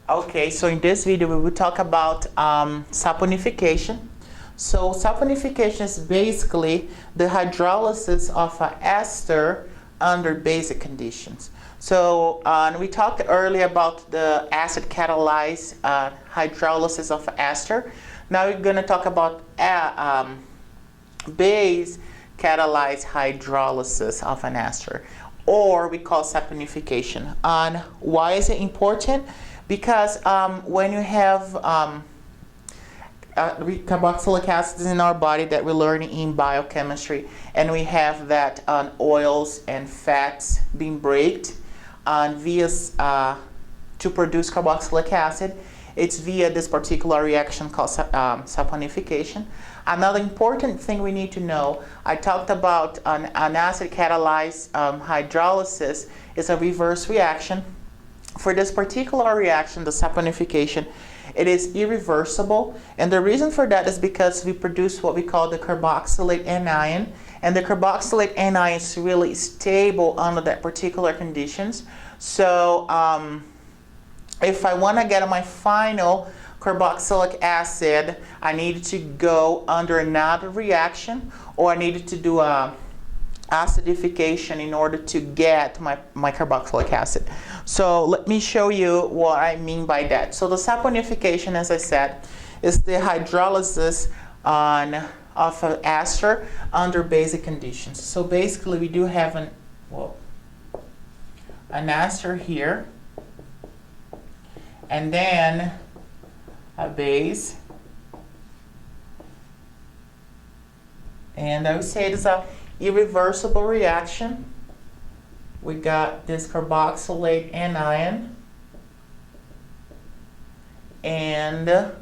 Okay, so in this video we will talk about saponification. So saponification is basically the hydrolysis of an ester under basic conditions. So we talked earlier about the acid catalyzed hydrolysis of ester. Now we're going to talk about base catalyzed hydrolysis of an ester, or we call saponification. And why is it important? Because when you have carboxylic acids in our body that we learn in biochemistry, and we have that oils and fats being braked via to produce carboxylic acid, it's via this particular reaction called saponification. Another important thing we need to know, I talked about an acid catalyzed hydrolysis is a reverse reaction. For this particular reaction, the saponification, it is irreversible, and the reason for that is because we produce what we call the carboxylate anion, and the carboxylate anion is really stable under that particular conditions. So if I want to get my final carboxylic acid, I needed to go under another reaction, or I needed to do a acidification in order to get my carboxylic acid. So let me show you what I mean by that. So the saponification, as I said, is the hydrolysis of an ester under basic conditions. So basically we do have an ester here, and then a base, and I would say it is a irreversible reaction. We got this carboxylate anion and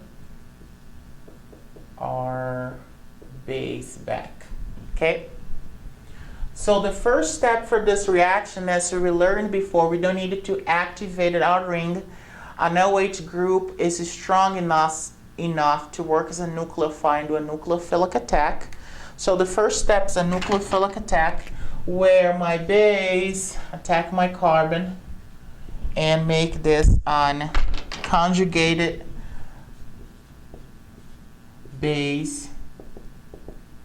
our base back. Okay? So the first step for this reaction, as we learned before, we don't need to activate our ring. An OH group is strong enough to work as a nucleophile and do a nucleophilic attack. So the first step is a nucleophilic attack, where my base attack my carbon and make this an conjugated base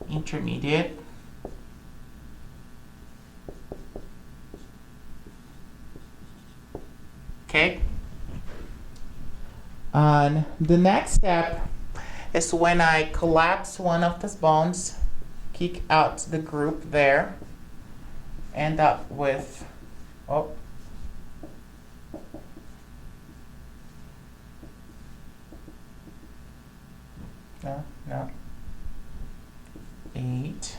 intermediate. Okay. And the next step is when I collapse one of these bonds, kick out the group there, end up with no 8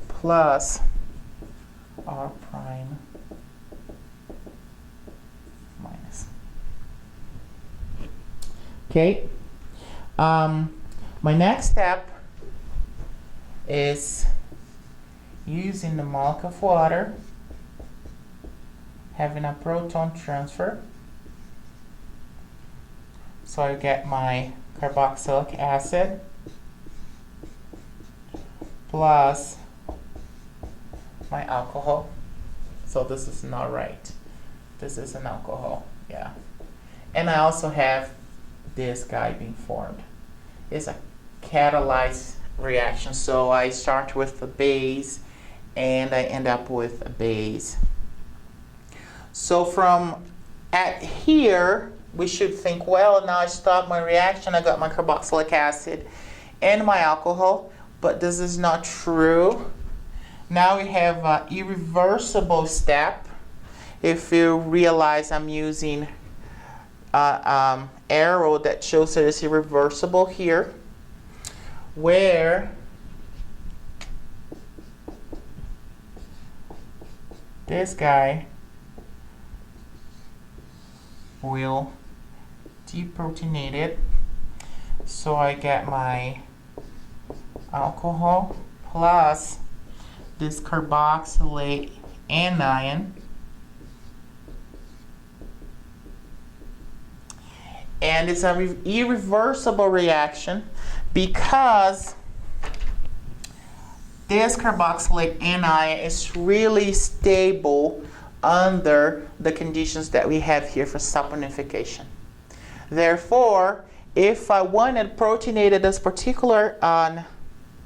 plus R prime minus. Okay, my next step is using the molecule of water, having a proton transfer. So I get my carboxylic acid plus my alcohol. So this is not right. This is an alcohol, yeah. And I also have this guy being formed. It's a catalyzed reaction. So I start with the base and I end up with a base. So from at here, we should think, well, now I stopped my reaction, I got my carboxylic acid and my alcohol, but this is not true. Now we have an irreversible step. If you realize I'm using arrow that shows that it's irreversible here, where this guy will deprotonate it. So I get my alcohol plus this carboxylate anion, and it's an irreversible reaction because this carboxylate anion is really stable under the conditions that we have here for saponification. Therefore, if I wanted protonated this particular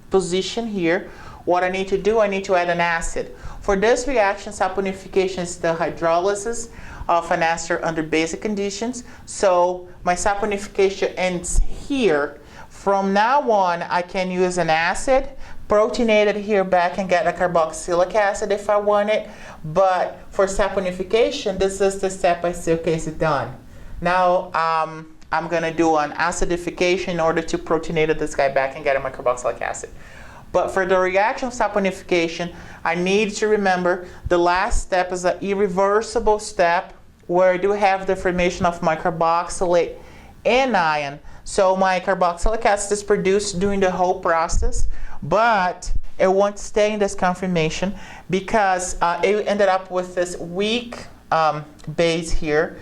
position here, what I need to do, I need to add an acid. For this reaction, saponification is the hydrolysis of an ester under basic conditions. So my saponification ends here. From now on, I can use an acid, protonate it here back and get a carboxylic acid if I want it. But for saponification, this is the step I say, okay, it's done. Now I'm going to do an acidification in order to protonate this guy back and get my carboxylic acid. But for the reaction of saponification, I need to remember the last step is an irreversible step where I do have the formation of my carboxylate anion. So my carboxylic acid is produced during the whole process, but it won't stay in this conformation because it ended up with this weak base here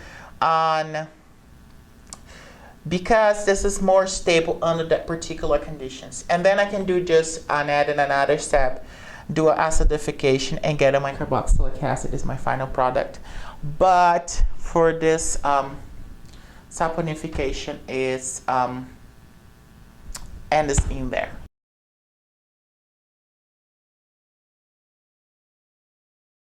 because this is more stable under that particular conditions. And then I can do just add in another step, do an acidification and get a my carboxylic acid is my final product. But for this saponification is and is in there.